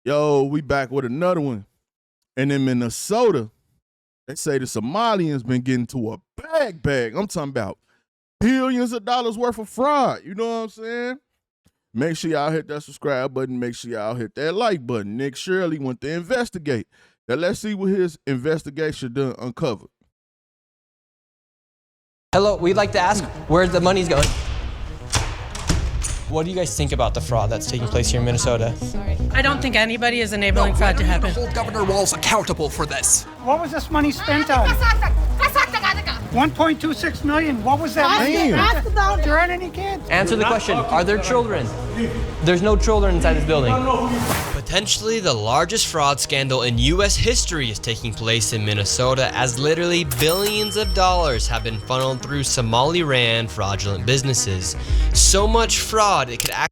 Yo, we back with another one. And in Minnesota, they say the Somalians been getting to a bag. I'm talking about billions of dollars worth of fraud. You know what I'm saying? Make sure y'all hit that subscribe button. Make sure y'all hit that like button. Nick Shirley went to investigate. Now let's see what his investigation done uncovered. Hello, we'd like to ask where the money's going. What do you guys think about the fraud that's taking place here in Minnesota? I don't think anybody is enabling fraud to happen. Hold Governor Walz accountable for this. What was this money spent on? 1.26 million. What was that money spent on? There aren't any kids. Answer the question, are there children? There's no children inside this building. Potentially the largest fraud scandal in U.S. history is taking place in Minnesota, as literally billions of dollars have been funneled through Somali-ran fraudulent businesses. So much fraud, it could actually...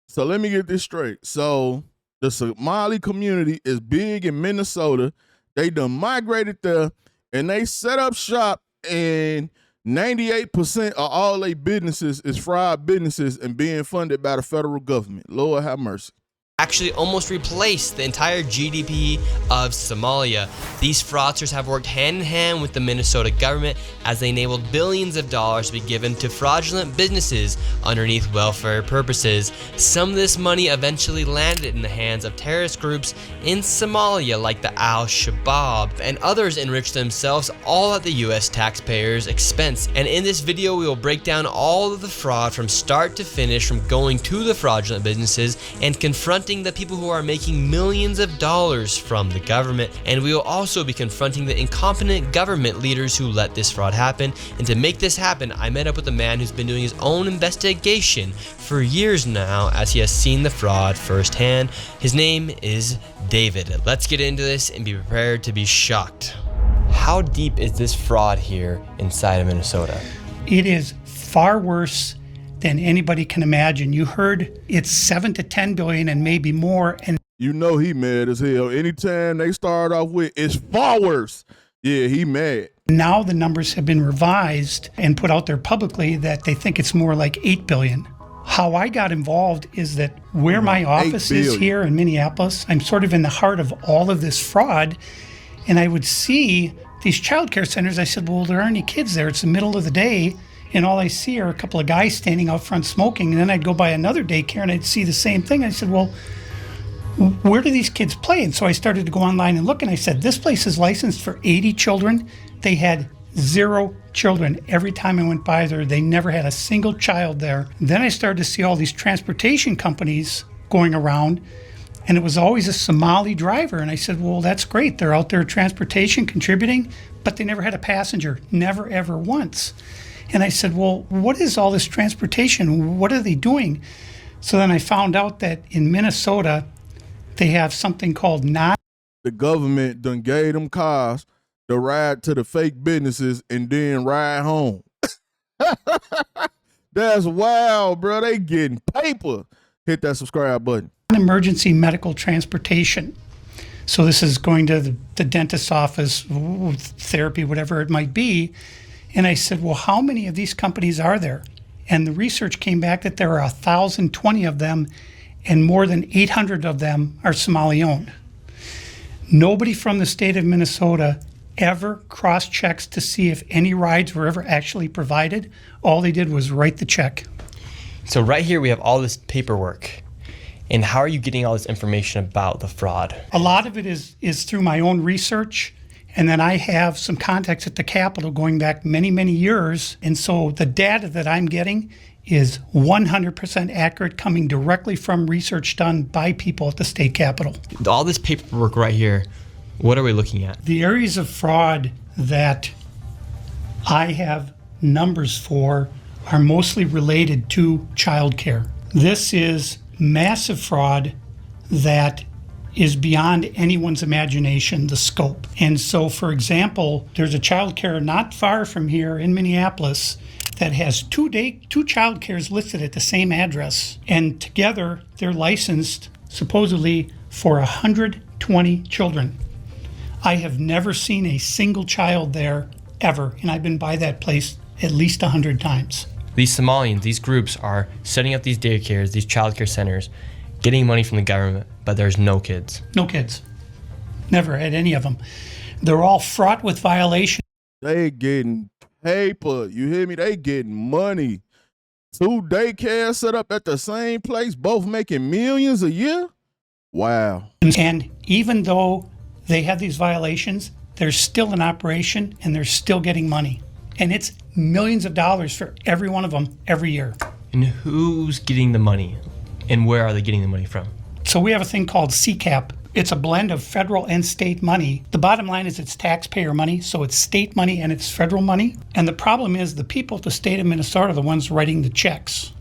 So let me get this straight. So the Somali community is big in Minnesota. They done migrated there and they set up shop, and 98% of all their businesses is fraud businesses and being funded by the federal government. Lord have mercy. Actually almost replaced the entire GDP of Somalia. These fraudsters have worked hand in hand with the Minnesota government as they enabled billions of dollars to be given to fraudulent businesses underneath welfare purposes. Some of this money eventually landed in the hands of terrorist groups in Somalia like the Al-Shabaab, and others enriched themselves all at the US taxpayers' expense. And in this video we will break down all of the fraud from start to finish, from going to the fraudulent businesses and confronting the people who are making millions of dollars from the government. And we will also be confronting the incompetent government leaders who let this fraud happen. And to make this happen, I met up with a man who's been doing his own investigation for years now, as he has seen the fraud firsthand. His name is David. Let's get into this and be prepared to be shocked. How deep is this fraud here inside of Minnesota? It is far worse than anybody can imagine. You heard it's 7 to 10 billion and maybe more. And you know he mad as hell. Anytime they start off with, it's far worse. Yeah, he mad. Now the numbers have been revised and put out there publicly that they think it's more like 8 billion. How I got involved is that where my office is here in Minneapolis, I'm sort of in the heart of all of this fraud. And I would see these childcare centers. I said, well, there aren't any kids there. It's the middle of the day. And all I see are a couple of guys standing out front smoking. And then I'd go by another daycare and I'd see the same thing. I said, well, where do these kids play? And so I started to go online and look, and I said, this place is licensed for 80 children. They had 0 children. Every time I went by there, they never had a single child there. Then I started to see all these transportation companies going around, and it was always a Somali driver. And I said, well, that's great. They're out there transportation, contributing, but they never had a passenger, never, ever once. And I said, well, what is all this transportation? What are they doing? So then I found out that in Minnesota, they have something called The government done gave them cars to ride to the fake businesses and then ride home. That's wild, bro. They getting paper. Hit that subscribe button. emergency medical transportation. So this is going to the dentist's office, therapy, whatever it might be. And I said, well, how many of these companies are there? And the research came back that there are 1,020 of them, and more than 800 of them are Somali-owned. Nobody from the state of Minnesota ever cross-checks to see if any rides were ever actually provided. All they did was write the check. So right here we have all this paperwork. And how are you getting all this information about the fraud? A lot of it is through my own research. And then I have some contacts at the Capitol going back many, many years. And so the data that I'm getting is 100% accurate, coming directly from research done by people at the state Capitol. All this paperwork right here, what are we looking at? The areas of fraud that I have numbers for are mostly related to childcare. This is massive fraud that is beyond anyone's imagination, the scope. And so, for example, there's a childcare not far from here in Minneapolis that has two childcares listed at the same address. And together, they're licensed supposedly for 120 children. I have never seen a single child there ever, and I've been by that place at least 100 times. These Somalians, these groups are setting up these daycares, these childcare centers, getting money from the government, but there's no kids. No kids. Never had any of them. They're all fraught with violations. They getting paper. You hear me? They getting money. 2 daycares set up at the same place, both making millions a year. Wow. And even though they have these violations, they're still in operation and they're still getting money. And it's millions of dollars for every one of them every year. And who's getting the money? And where are they getting the money from? So we have a thing called CCAP. It's a blend of federal and state money. The bottom line is it's taxpayer money, so it's state money and it's federal money. And the problem is the people of the state of Minnesota are the ones writing the checks.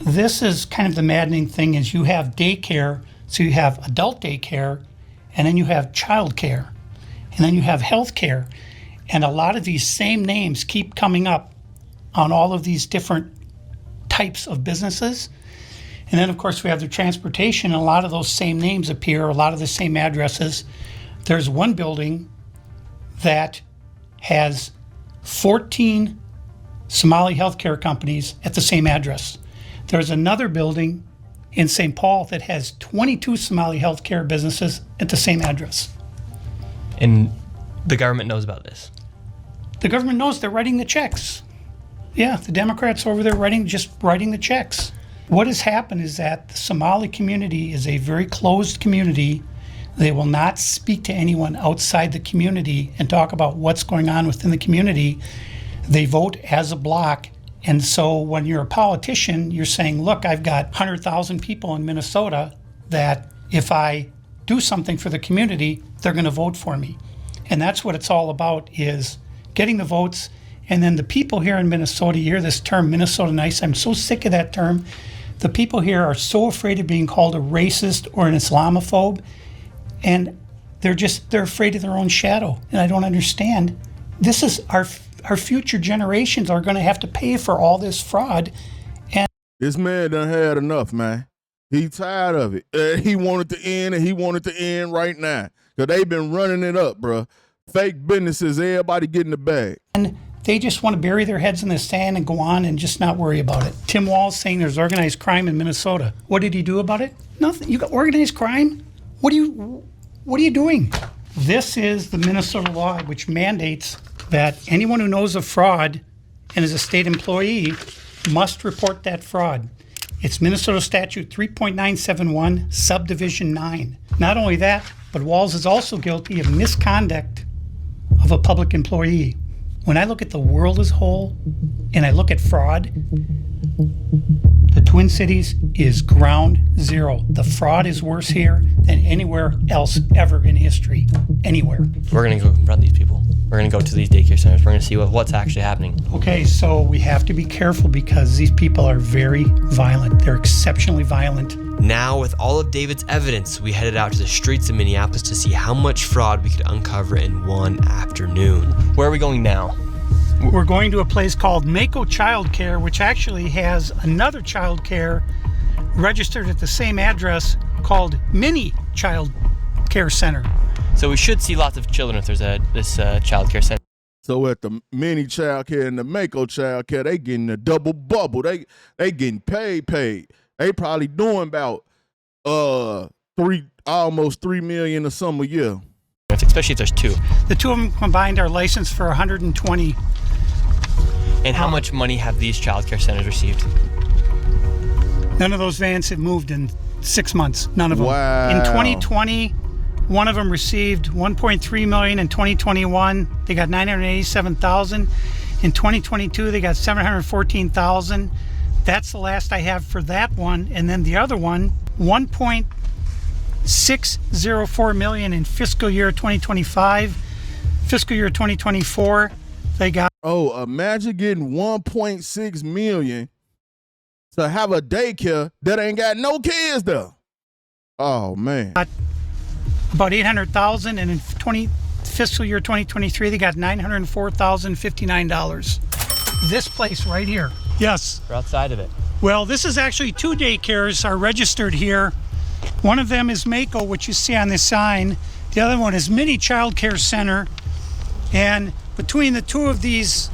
This is kind of the maddening thing is you have daycare, so you have adult daycare, and then you have child care, and then you have health care. And a lot of these same names keep coming up on all of these different types of businesses. And then, of course, we have the transportation, and a lot of those same names appear, a lot of the same addresses. There's one building that has 14 Somali healthcare companies at the same address. There's another building in St. Paul that has 22 Somali healthcare businesses at the same address. And the government knows about this. The government knows, they're writing the checks. Yeah, the Democrats over there just writing the checks. What has happened is that the Somali community is a very closed community. They will not speak to anyone outside the community and talk about what's going on within the community. They vote as a block. And so when you're a politician, you're saying, look, I've got 100,000 people in Minnesota that if I do something for the community, they're going to vote for me. And that's what it's all about, is getting the votes. And then the people here in Minnesota, you hear this term, Minnesota nice. I'm so sick of that term. The people here are so afraid of being called a racist or an Islamophobe, and they're afraid of their own shadow. And I don't understand. This is our future generations are going to have to pay for all this fraud. And this man done had enough, man. He tired of it. He wanted to end, and he wanted to end right now. Because they've been running it up, bro. Fake businesses, everybody getting the bag. And they just want to bury their heads in the sand and go on and just not worry about it. Tim Walz saying there's organized crime in Minnesota. What did he do about it? Nothing. You got organized crime? What are you doing? This is the Minnesota law, which mandates that anyone who knows of fraud and is a state employee must report that fraud. It's Minnesota Statute 3.971, Subdivision 9. Not only that, but Walz is also guilty of misconduct of a public employee. When I look at the world as a whole and I look at fraud, the Twin Cities is ground zero. The fraud is worse here than anywhere else ever in history. Anywhere. We're going to go confront these people. We're going to go to these daycare centers. We're going to see what's actually happening. Okay, so we have to be careful because these people are very violent. They're exceptionally violent. Now, with all of David's evidence, we headed out to the streets of Minneapolis to see how much fraud we could uncover in one afternoon. Where are we going now? We're going to a place called Mako Child Care, which actually has another child care registered at the same address called Mini Child Care Center. So we should see lots of children if there's this child care center. So at the Mini Child Care and the Mako Child Care, they getting a double bubble. They getting paid. They probably doing about almost $3 million or some a year. Especially if there's two. The two of them combined are licensed for $120. And how much money have these child care centers received? None of those vans have moved in 6 months. None of them. Wow. In 2020, one of them received $1.3 million. In 2021, they got $987,000. In 2022, they got $714,000. That's the last I have for that one. And then the other one, $1.604 million in fiscal year 2025. Fiscal year 2024, they got. Oh, imagine getting $1.6 million to have a daycare that ain't got no kids there. Oh man. About $800,000, and in fiscal year 2023, they got $904,059. This place right here. Yes. We're outside of it. Well, this is actually two daycares are registered here. One of them is Mako, which you see on this sign. The other one is Mini Child Care Center. And between the two of these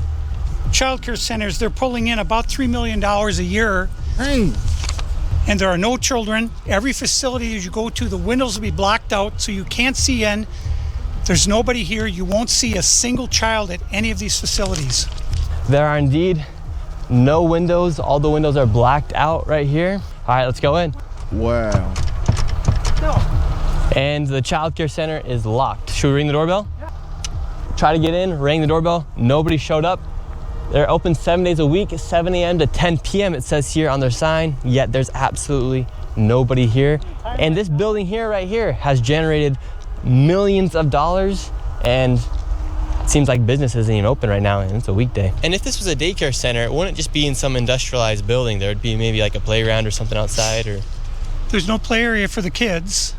child care centers, they're pulling in about $3 million a year. Hey. and there are no children. Every facility that you go to, the windows will be blocked out so you can't see in. There's nobody here. You won't see a single child at any of these facilities. There are indeed no windows. All the windows are blacked out right here. All right, let's go in. Wow. And the child care center is locked. Should we ring the doorbell? Yeah. Try to get in, rang the doorbell. Nobody showed up. They're open 7 days a week, 7 a.m. to 10 p.m. it says here on their sign, yet there's absolutely nobody here. And this building here, right here, has generated millions of dollars, and it seems like business isn't even open right now, and it's a weekday. And if this was a daycare center, it wouldn't just be in some industrialized building. There would be maybe like a playground or something outside, or... There's no play area for the kids.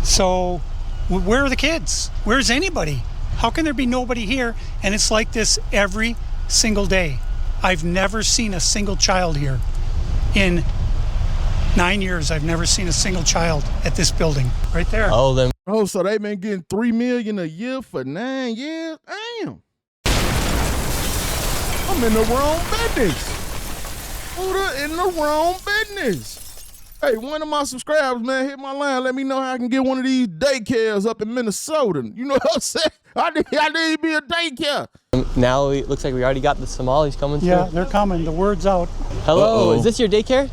So where are the kids? Where's anybody? How can there be nobody here? And it's like this every single day. I've never seen a single child here. In 9 years, I've never seen a single child at this building. Right there. Oh, then. Oh, so they been getting $3 million a year for 9 years? Damn. I'm in the wrong business. Buddha in the wrong business. Hey, one of my subscribers, man, hit my line. Let me know how I can get one of these daycares up in Minnesota. You know what I'm saying? I need to be a daycare. Now it looks like we already got the Somalis coming through. Yeah, they're coming. The word's out. Hello, is this your daycare?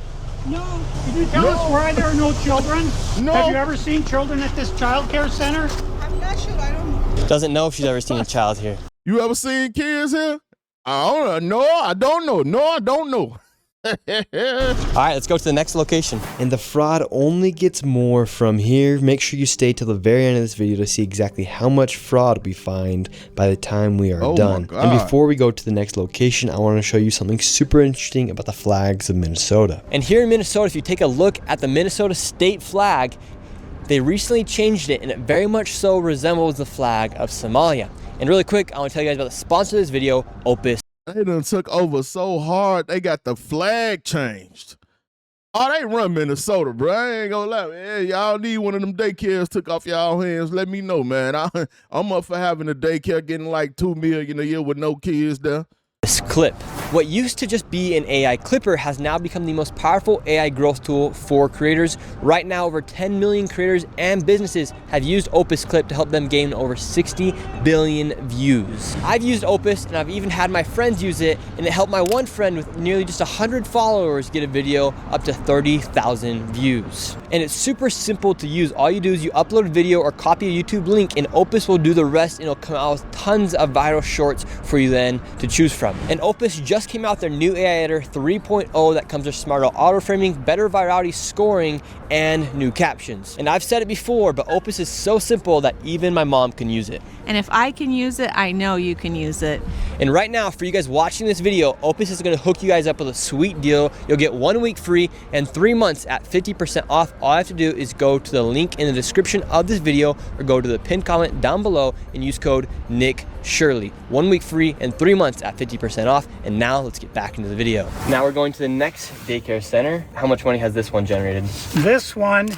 No. Can you tell us why there are no children? No. Have you ever seen children at this child care center? I'm not sure. I don't know. Doesn't know if she's ever seen a child here. You ever seen kids here? I don't know. No, I don't know. No, I don't know. All right, let's go to the next location. And the fraud only gets more from here. Make sure you stay till the very end of this video to see exactly how much fraud we find by the time we are done. And before we go to the next location, I want to show you something super interesting about the flags of Minnesota. And here in Minnesota, if you take a look at the Minnesota state flag, they recently changed it, and it very much so resembles the flag of Somalia. And really quick, I want to tell you guys about the sponsor of this video, Opus. They done took over so hard, they got the flag changed. Oh, they run Minnesota, bro. I ain't gonna lie. Hey, y'all need one of them daycares took off y'all hands. Let me know, man. I'm up for having a daycare getting like $2 million a year with no kids there. This clip. What used to just be an AI clipper has now become the most powerful AI growth tool for creators. Right now, over 10 million creators and businesses have used Opus Clip to help them gain over 60 billion views. I've used Opus, and I've even had my friends use it, and it helped my one friend with nearly just 100 followers get a video up to 30,000 views. And it's super simple to use. All you do is you upload a video or copy a YouTube link, and Opus will do the rest, and it'll come out with tons of viral shorts for you then to choose from. And Opus just came out with their new AI editor 3.0 that comes with smarter auto framing, better virality scoring, and new captions. And I've said it before, but Opus is so simple that even my mom can use it. And if I can use it, I know you can use it. And right now, for you guys watching this video, Opus is gonna hook you guys up with a sweet deal. You'll get 1 week free and 3 months at 50% off. All I have to do is go to the link in the description of this video or go to the pinned comment down below and use code Nick Shirley. 1 week free and 3 months at 50% off. And now let's get back into the video. Now we're going to the next daycare center. How much money has this one generated? This one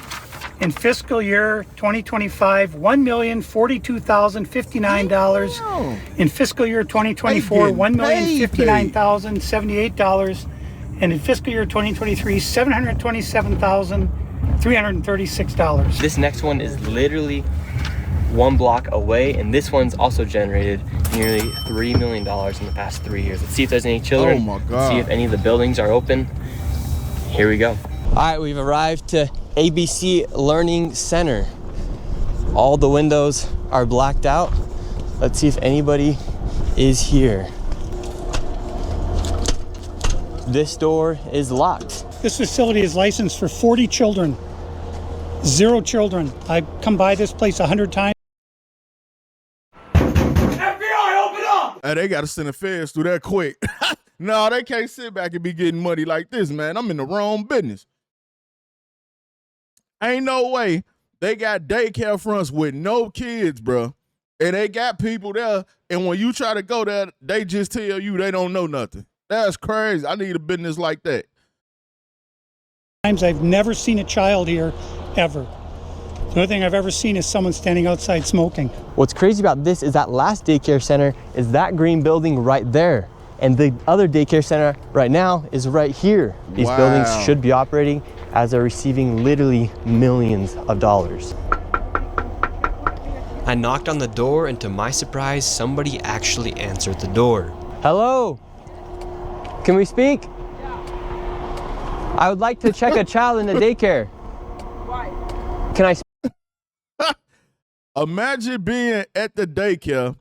in fiscal year 2025, $1,042,059. In fiscal year 2024, $1,059,078. And in fiscal year 2023, $727,336. This next one is literally 1 block away, and this one's also generated nearly $3 million in the past 3 years. Let's see if there's any children. Oh my God. Let's see if any of the buildings are open. Here we go. All right, we've arrived to ABC Learning Center. All the windows are blacked out. Let's see if anybody is here. This door is locked. This facility is licensed for 40 children. 0 children. I've come by this place 100 times. Hey, they gotta send a feds through that quick. No, they can't sit back and be getting money like this, man. I'm in the wrong business. Ain't no way they got daycare fronts with no kids, bro. And they got people there, and when you try to go there, they just tell you they don't know nothing. That's crazy. I need a business like that. I've never seen a child here, ever. The only thing I've ever seen is someone standing outside smoking. What's crazy about this is that last daycare center is that green building right there. And the other daycare center right now is right here. These buildings should be operating as they're receiving literally millions of dollars. I knocked on the door, and to my surprise, somebody actually answered the door. Hello? Can we speak? I would like to check a child in the daycare. Why? Can I? Imagine being at the daycare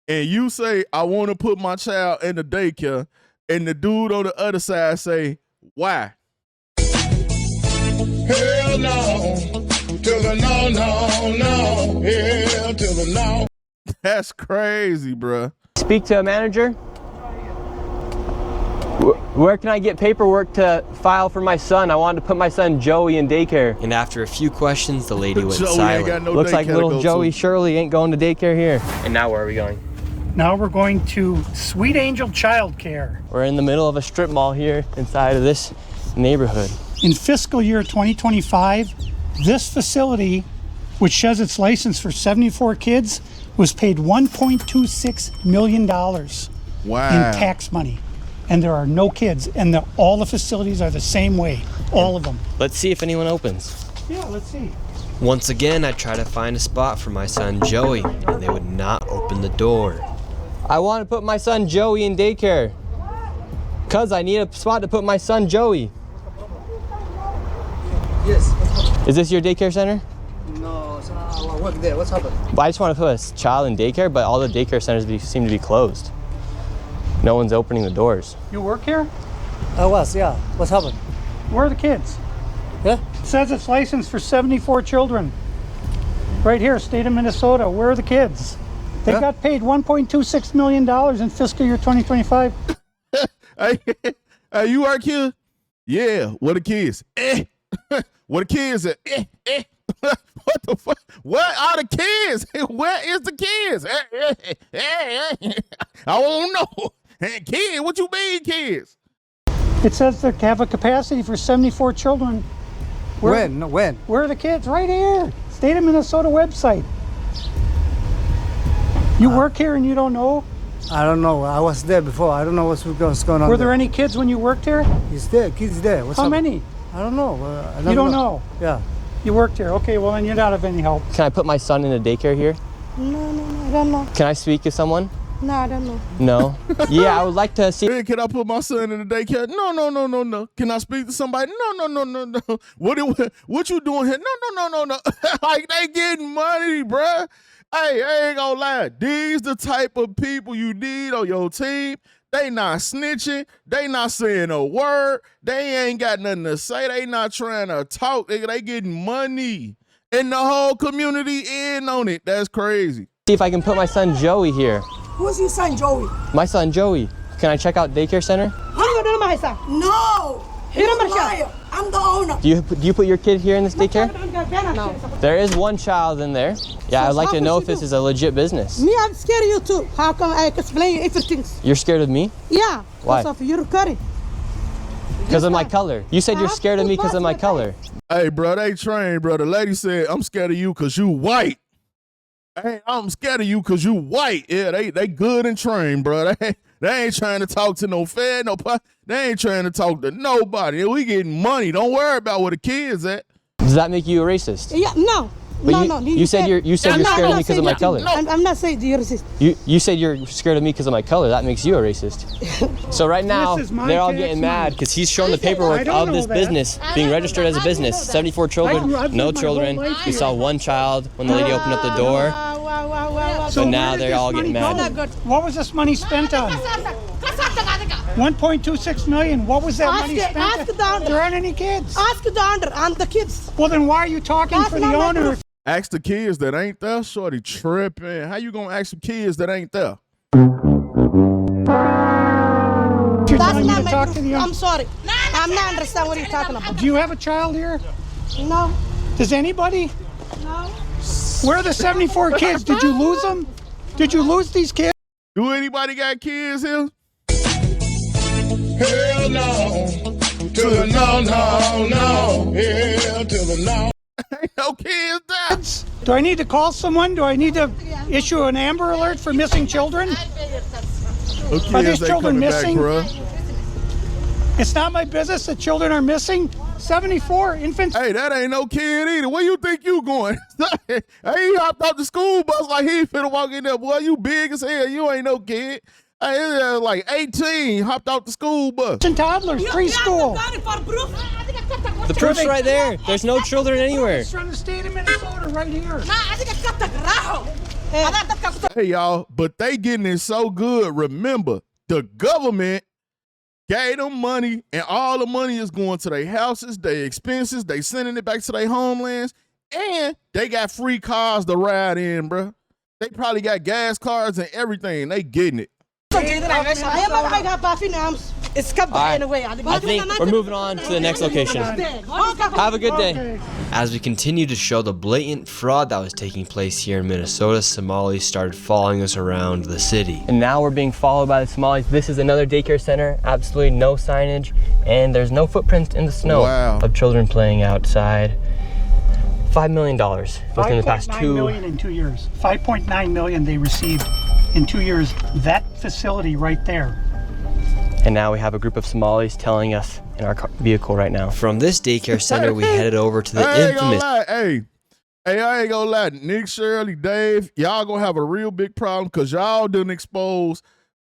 and you say, I want to put my child in the daycare, and the dude on the other side say, why? Hell no, to the no, no, no, hell to the no. That's crazy, bruh. Speak to a manager? Where can I get paperwork to file for my son? I wanted to put my son Joey in daycare. And after a few questions, the lady went silent. No Looks like little Joey Shirley ain't going to daycare here. And now where are we going? Now we're going to Sweet Angel Childcare. We're in the middle of a strip mall here inside of this neighborhood. In fiscal year 2025, this facility, which has its license for 74 kids, was paid $1.26 million in tax money. And there are no kids, and all the facilities are the same way, all of them. Let's see if anyone opens. Yeah, let's see. Once again, I try to find a spot for my son Joey, and they would not open the door. I want to put my son Joey in daycare. Cuz I need a spot to put my son Joey. Yes. Is this your daycare center? No, I work there. What's happened? I just want to put a child in daycare, but all the daycare centers seem to be closed. No one's opening the doors. You work here? I was, yeah. What's happened? Where are the kids? Yeah? It says it's licensed for 74 children. Right here, state of Minnesota. Where are the kids? They got paid $1.26 million in fiscal year 2025. Hey, you work here? Yeah. Where the kids? Where the kids at? What the fuck? Where are the kids? Where is the kids? I don't know. Hey, kid, what you mean, kids? It says they have a capacity for 74 children. When? Where are the kids? Right here. State of Minnesota website. You work here and you don't know? I don't know. I was there before. I don't know what's going on. Were there any kids when you worked here? He's there. Kids there. What's How many? I don't know. You don't know? Yeah. You worked here. Okay, well then you're not of any help. Can I put my son in a daycare here? No, I don't know. Can I speak to someone? No, I don't know. No? Yeah, I would like to see. Hey, can I put my son in the daycare? No. Can I speak to somebody? No. What you doing here? No. Like, they getting money, bruh. Hey, I ain't gonna lie. These the type of people you need on your team. They not snitching. They not saying a word. They ain't got nothing to say. They not trying to talk. They getting money. And the whole community in on it. That's crazy. See if I can put my son Joey here. Who's your son, Joey? My son Joey. Can I check out daycare center? No. You're a liar. I'm the owner. Do you put your kid here in this daycare? No. There is one child in there. Yeah, I'd like to know if this is a legit business. Me, I'm scared of you too. How come I explain you everything? You're scared of me? Yeah. Why? Because of your curry. Because of my color. You said you're scared of me because of my color. Hey, bro, they trained, bro. The lady said, I'm scared of you because you white. Hey, I'm scared of you because you white. Yeah, they good and trained, bro. They ain't trying to talk to no fed, they ain't trying to talk to nobody. We getting money. Don't worry about where the kids at. Does that make you a racist? Yeah, no. But No. You said you're scared of me because of my color. I'm not saying you're racist. You said you're scared of me because of my color. That makes you a racist. So right now, they're all getting mad because he's shown the paperwork of this business being registered as a business. 74 children, no children. We saw one child when the lady opened up the door. So But now they're all getting mad. What was this money spent on? 1.26 million. What was that money spent on? Ask the owner. There aren't any kids. Ask the owner and the kids. Well, then why are you talking for the owner? Ask the kids that ain't there. Shorty tripping. How you gonna ask the kids that ain't there? You're That's telling me not to my talk proof. to the I'm owner? sorry. I'm not understand what you're talking about. Do you have a child here? No. Does anybody? No. Where are the 74 kids? Did you lose them? Did you lose these kids? Do anybody got kids here? Hell no. To the no. Hell to the no. Ain't no kids there. Do I need to call someone? Do I need to issue an Amber Alert for missing children? Those kids Are these ain't children coming missing? back, bro. It's not my business that children are missing. 74 infants. Hey, that ain't no kid either. Where you think you going? Hey, he hopped off the school bus like he finna walk in there. Boy, you big as hell. You ain't no kid. Hey, it's like 18, hopped off the school bus. And toddlers, preschool. The proof's right there. There's no children anywhere. It's from the state of Minnesota right here. Hey, y'all, but they getting it so good. Remember, the government gave them money, and all the money is going to their houses, their expenses. They sending it back to their homelands, and they got free cars to ride in, bro. They probably got gas cards and everything. They getting it. I think we're moving on to the next location. Have a good day. As we continue to show the blatant fraud that was taking place here in Minnesota, Somalis started following us around the city. And now we're being followed by the Somalis. This is another daycare center, absolutely no signage, and there's no footprints in the snow of children playing outside. $5 million within the past 5.9 million in 2 years. 5.9 million they received in 2 years. That facility right there. And now we have a group of Somalis telling us in our vehicle right now. From this daycare center, we headed over to the infamous. Hey, I ain't gonna lie. Nick Shirley, Dave, y'all gonna have a real big problem because y'all done expose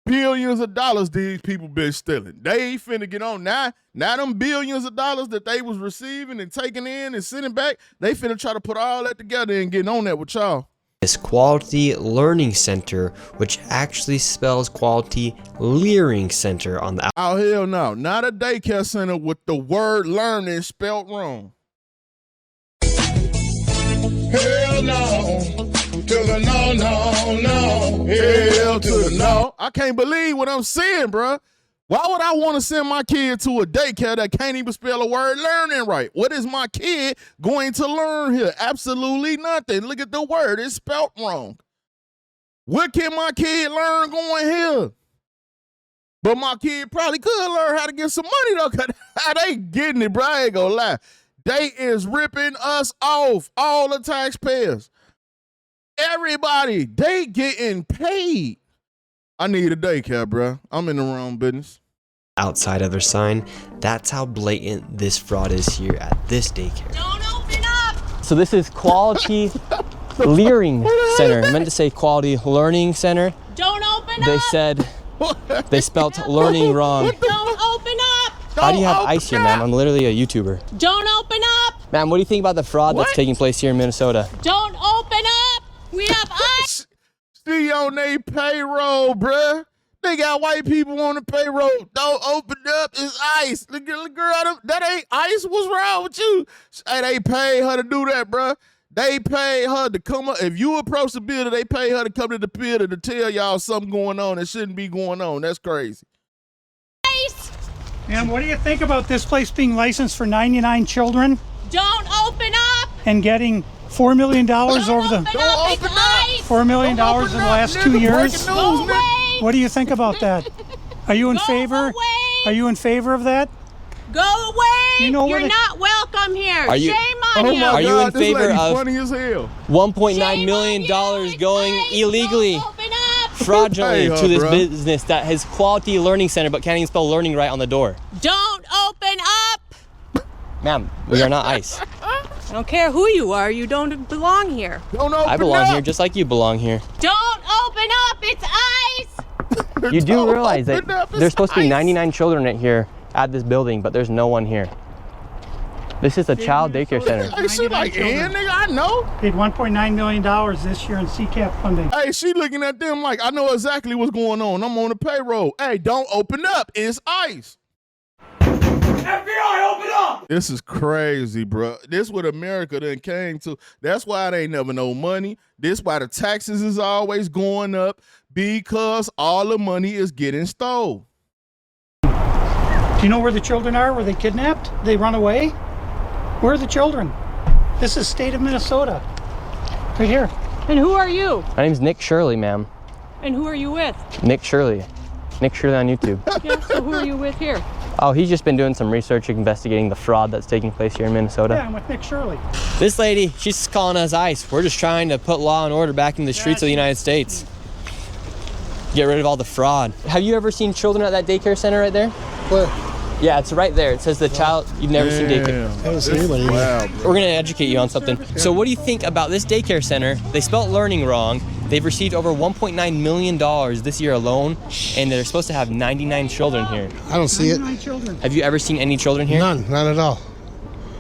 billions of dollars these people been stealing. They finna get on now. Now them billions of dollars that they was receiving and taking in and sending back, they finna try to put all that together and get on that with y'all. This Quality Learning Center, which actually spells Quality Leering Center on the Oh, hell no. Not a daycare center with the word learning spelled wrong. Hell no. To the no, no, no. Hell to the no. I can't believe what I'm seeing, bruh. Why would I want to send my kid to a daycare that can't even spell a word learning right? What is my kid going to learn here? Absolutely nothing. Look at the word. It's spelled wrong. What can my kid learn going here? But my kid probably could learn how to get some money, though, because they getting it, bro. I ain't gonna lie. They is ripping us off, all the taxpayers. Everybody, they getting paid. I need a daycare, bro. I'm in the wrong business. outside of their sign. That's how blatant this fraud is here at this daycare. Don't open up! So this is Quality Leering Center. I meant to say Quality Learning Center. Don't open They up! said they spelt learning wrong. Don't open up! How do you have ice here, ma'am? I'm literally a YouTuber. Don't open up! Ma'am, what do you think about the fraud that's taking place here in Minnesota? Don't open up! We have ice! She on their payroll, bruh. They got white people on the payroll. Don't open up. It's ice. Look, girl, that ain't ice. What's wrong with you? Hey, they paid her to do that, bruh. They paid her to come up. If you approach the building, they pay her to come to the building to tell y'all something going on that shouldn't be going on. That's crazy. Ice! And what do you think about this place being licensed for 99 children Don't open up! and getting $4 million over Don't the open up! It's ice! $4 million in the last 2 years? Go away! What do you think about that? Are you in Go favor? away! Are you in favor of that? Go away! You know where You're the- not welcome here. Are you- Shame on Oh you. my Are you God, in this favor lady of funny as hell. $1.9 Shame million on you. It's going ice. illegally, Don't open up! fraudulently Hey, to this bro. business that has Quality Learning Center but can't even spell learning right on the door. Don't open up! Ma'am, we are not ICE. I don't care who you are. You don't belong here. Don't open I belong up. here just like you belong here. Don't open up! It's ice! You do Don't realize that open up. there's It's supposed to be ice. 99 children in here at this building, but there's no one here. This is a child daycare center. Hey, she like, yeah, nigga, I know. Paid $1.9 million this year in CCAP funding. Hey, she looking at them like, I know exactly what's going on. I'm on the payroll. Hey, don't open up. It's ice. FBI, open up! This is crazy, bro. This what America done came to. That's why it ain't never no money. This why the taxes is always going up, because all the money is getting stole. Do you know where the children are? Were they kidnapped? They run away? Where are the children? This is state of Minnesota. Right here. And who are you? My name's Nick Shirley, ma'am. And who are you with? Nick Shirley. Nick Shirley on YouTube. Yeah, so who are you with here? Oh, he's just been doing some research investigating the fraud that's taking place here in Minnesota. Yeah, I'm with Nick Shirley. This lady, she's calling us ICE. We're just trying to put law and order back in the streets of the United States. Get rid of all the fraud. Have you ever seen children at that daycare center right there? Where? Yeah, it's right there. It says the child, you've never seen daycare. I haven't seen anybody. Wow. We're gonna educate you on something. So what do you think about this daycare center? They spelled learning wrong. They've received over $1.9 million this year alone, and they're supposed to have 99 children here. I don't see it. 99 children. Have you ever seen any children here? None at all.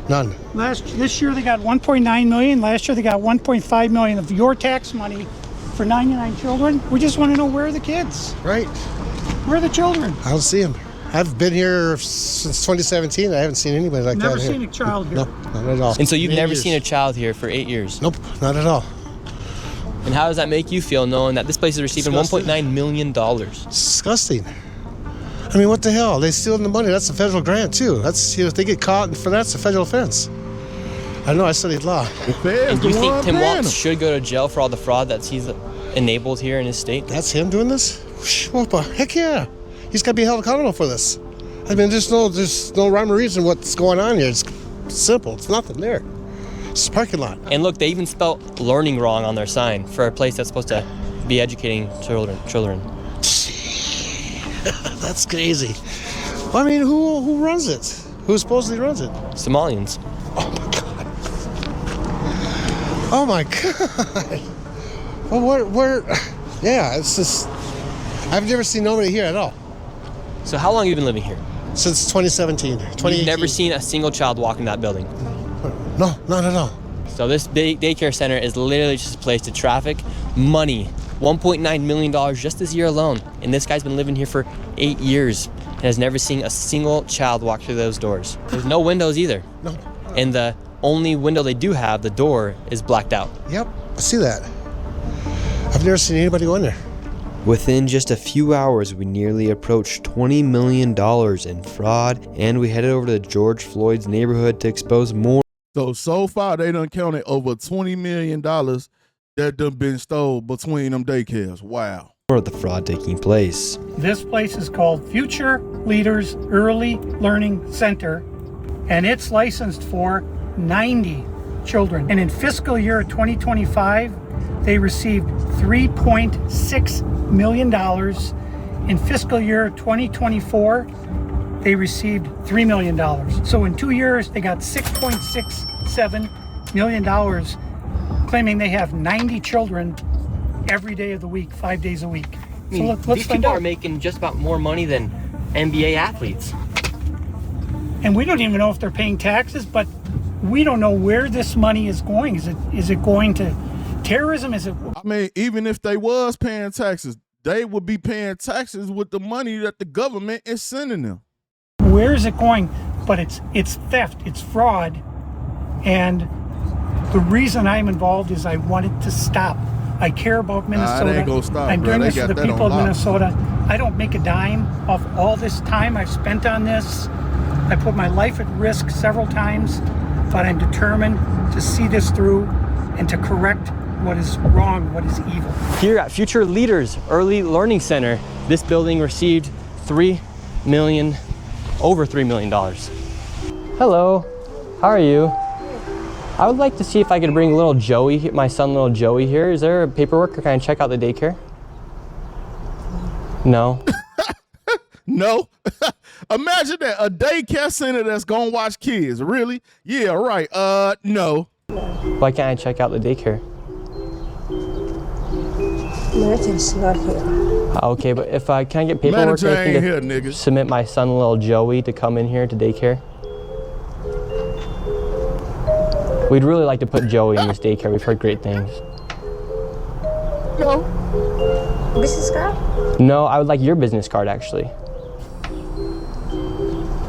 None. This year they got 1.9 million. Last year they got 1.5 million of your tax money for 99 children. We just want to know, where are the kids? Right. Where are the children? I don't see them. I've been here since 2017. I haven't seen anybody like Never that here. seen a child here. No, not at all. And so you've 8 never years. seen a child here for 8 years? Nope, not at all. And how does that make you feel, knowing that this place is receiving Disgusting. $1.9 million? It's disgusting. I mean, what the hell? They stealing the money. That's a federal grant too. That's, if they get caught for that's a federal offense. I know. I studied law. And do you think Tim Walz should go to jail for all the fraud that he's enabled here in his state? That's him doing this? What the heck yeah. He's got to be held accountable for this. I mean, there's no rhyme or reason what's going on here. It's simple. It's nothing there. It's a parking lot. And look, they even spelled learning wrong on their sign for a place that's supposed to be educating children. That's crazy. I mean, who runs it? Who supposedly runs it? Somalians. Oh my God. Well, where? Yeah, it's just, I've never seen nobody here at all. So how long have you been living here? Since 2017, 2018. You've never seen a single child walk in that building? No, not at all. So this daycare center is literally just a place to traffic money. $1.9 million just this year alone. And this guy's been living here for 8 years and has never seen a single child walk through those doors. There's no windows either. No. And the only window they do have, the door, is blacked out. Yep, I see that. I've never seen anybody go in there. Within just a few hours, we nearly approached $20 million in fraud, and we headed over to George Floyd's neighborhood to expose more. So far, they done counted over $20 million that done been stole between them daycares. Wow. Of the fraud taking place. This place is called Future Leaders Early Learning Center, and it's licensed for 90 children. And in fiscal year 2025, they received $3.6 million. In fiscal year 2024, they received $3 million. So in 2 years, they got $6.67 million, claiming they have 90 children every day of the week, 5 days a week. I mean, let's these find people out. are making just about more money than NBA athletes. And we don't even know if they're paying taxes, but we don't know where this money is going. Is it going to terrorism? Is it? I mean, even if they was paying taxes, they would be paying taxes with the money that the government is sending them. Where is it going? But it's theft, it's fraud, and the reason I'm involved is I want it to stop. I care about Minnesota. It ain't gonna stop, I'm bro. doing They this for got the that people on of lock. Minnesota. I don't make a dime off all this time I've spent on this. I put my life at risk several times, but I'm determined to see this through and to correct what is wrong, what is evil. Here at Future Leaders Early Learning Center, this building received over $3 million. Hello, how are you? I would like to see if I could bring little Joey, my son little Joey here. Is there paperwork, or can I check out the daycare? No. No. Imagine that, a daycare center that's gonna watch kids. Really? Yeah, right. No. Why can't I check out the daycare? Manager's not here. Okay, but if I can I get paperwork Manager or anything ain't to here, nigga. submit my son little Joey to come in here to daycare? We'd really like to put Joey in this daycare. We've heard great things. No. Business card? No, I would like your business card, actually.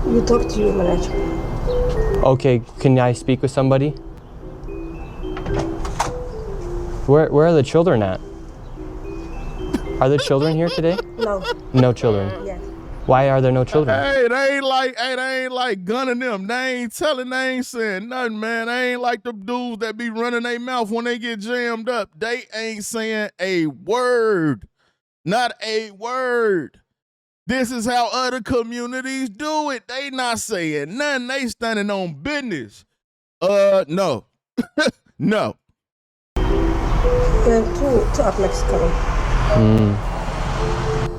You talk to your manager. Okay, can I speak with somebody? Where are the children at? Are there children here today? No. No children. Yes. Why are there no children? Hey, they ain't like gunning them. They ain't saying nothing, man. They ain't like the dudes that be running their mouth when they get jammed up. They ain't saying a word. Not a word. This is how other communities do it. They not saying nothing. They standing on business. No. No. Two of Mexico.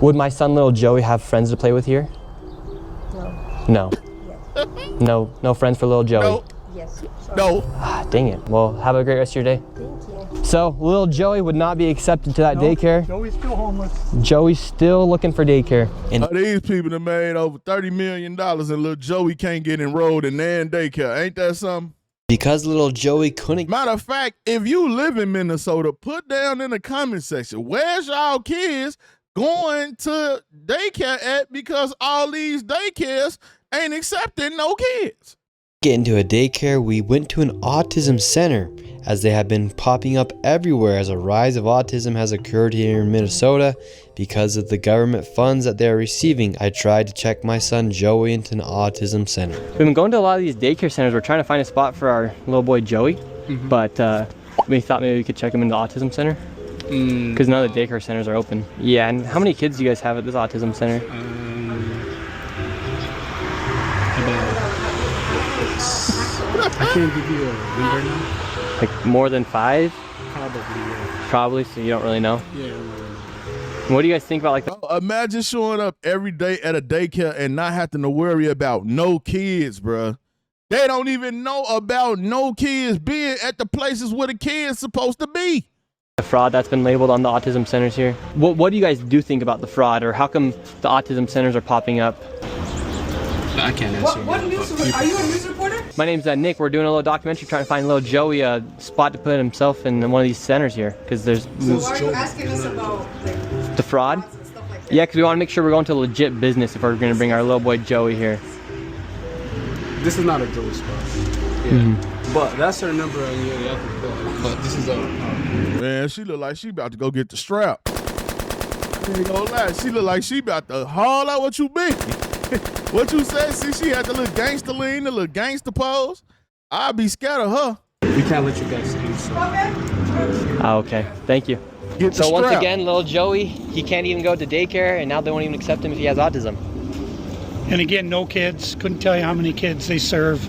Would my son, little Joey, have friends to play with here? No. No. No friends for little Joey? No. Yes. No. Ah, dang it. Well, have a great rest of your day. Thank you. So, little Joey would not be accepted to that daycare. Joey's still homeless. Joey's still looking for daycare. And These people that made over $30 million and little Joey can't get enrolled in their daycare. Ain't that something? Because little Joey couldn't. Matter of fact, if you live in Minnesota, put down in the comment section, where's y'all kids going to daycare at, because all these daycares ain't accepting no kids. Get into a daycare, we went to an autism center, as they have been popping up everywhere as a rise of autism has occurred here in Minnesota because of the government funds that they are receiving. I tried to check my son Joey into an autism center. we've been going to a lot of these daycare centers. We're trying to find a spot for our little boy Joey, but we thought maybe we could check him into the autism center because none of the daycare centers are open. Yeah, and how many kids do you guys have at this autism center? I can't give you a number now. Like more than 5? Probably, yeah. Probably, so you don't really know? Yeah. What do you guys think about like the Imagine showing up every day at a daycare and not having to worry about no kids, bruh. They don't even know about no kids being at the places where the kids supposed to be. fraud that's been labeled on the autism centers here? What do you guys do think about the fraud, or how come the autism centers are popping up? I can't answer. What news? Are you a news reporter? My name's Nick. We're doing a little documentary trying to find little Joey a spot to put himself in one of these centers here, because there's So why are you asking us about like the fraud? and stuff like that? Yeah, because we want to make sure we're going to legit business if we're going to bring our little boy Joey here. This is not a Joey spot. Yeah. But that's her number on the other call. But this is a Man, she look like she about to go get the strap. I ain't gonna lie, she look like she about to haul out what you been. What you said, see, she had the little gangster lean, the little gangster pose. I'd be scared of her. we can't let you guys see. So. Oh, okay. Thank you. Get the So once strap. again, little Joey, he can't even go to daycare, and now they won't even accept him if he has autism. And again, no kids. Couldn't tell you how many kids they serve.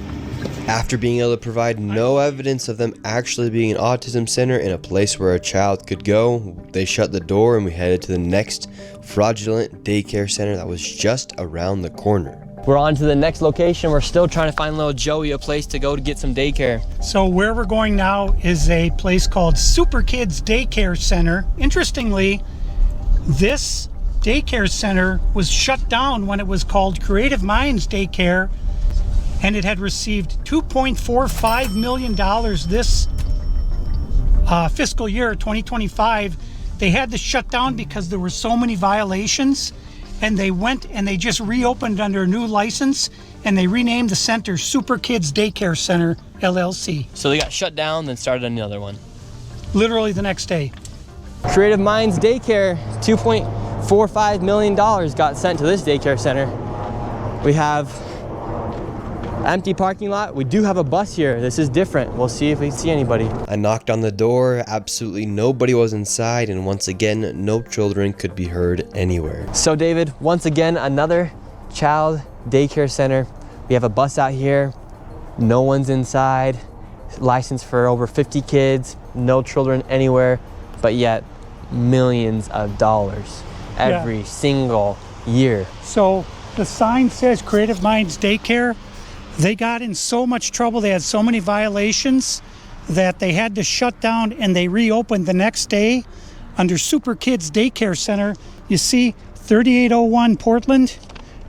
After being able to provide no evidence of them actually being an autism center in a place where a child could go, they shut the door and we headed to the next fraudulent daycare center that was just around the corner. We're on to the next location. We're still trying to find little Joey a place to go to get some daycare. So where we're going now is a place called Super Kids Daycare Center. Interestingly, this daycare center was shut down when it was called Creative Minds Daycare, and it had received $2.45 million this fiscal year, 2025. They had to shut down because there were so many violations, and they went and they just reopened under a new license, and they renamed the center Super Kids Daycare Center, LLC. So they got shut down, then started another one. Literally the next day. Creative Minds Daycare, $2.45 million got sent to this daycare center. We have empty parking lot. We do have a bus here. This is different. We'll see if we see anybody. I knocked on the door, absolutely nobody was inside, and once again, no children could be heard anywhere. So David, once again, another child daycare center. We have a bus out here. No one's inside. Licensed for over 50 kids. No children anywhere, but yet millions of dollars every single year. So the sign says Creative Minds Daycare. They got in so much trouble, they had so many violations that they had to shut down, and they reopened the next day under Super Kids Daycare Center. You see 3801 Portland,